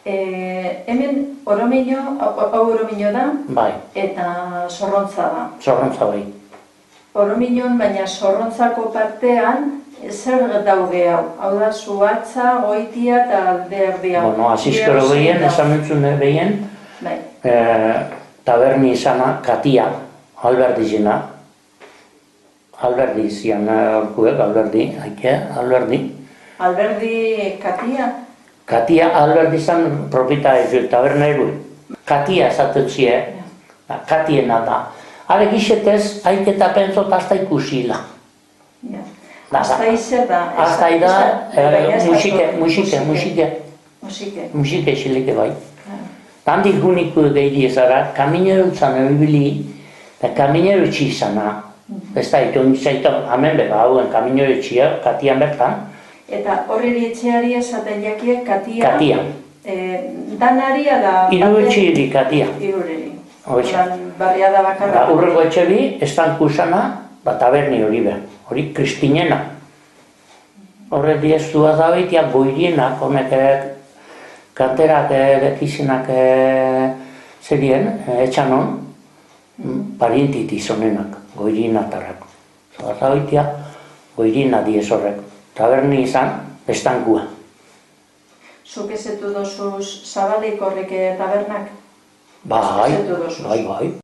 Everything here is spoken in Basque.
Hemen oromino da, Bai, eta zorrontza da. zorrontza bai. Orominon, baina zorrontzako partean, zer daude hau? Hau da, zuhatza, goitia eta alderdia. Bueno, asiskero behien, esan entzune behien, taberni izana, katia, alberdizena. Alberdi zian, orkuek, alberdi, alberdi. Alberdi katia? Katia alberdi izan propietario, taberneru. Katia esatetzie, katiena da. Hare gixetez, haik eta pentsot hasta ikusila. Hasta izer da. Hasta da, musike. Musike xilike bai. Handik guniku gehi ezara, kaminero utzan ebili, eta kaminero etxi izana. Ez da, hemen beba hauen kaminero etxia, katian bertan. Eta horreri etxeari esaten jakiek katia? Katia. Danari ala? Iru etxiri katia. Irureri. Barria da bakarra. Urrego etxe bi, estanku usana, taberni hori behar. Hori kristinena. Horre dieztua da behitia goirienak, honek kanterak dekizenak zerien, etxanon, parientiti zonenak, goirienatarrak. Zata behitia, goiriena diez horrek. Taberni izan, estankua. Zuk ezetu dozuz zabalik horrek tabernak? Bai.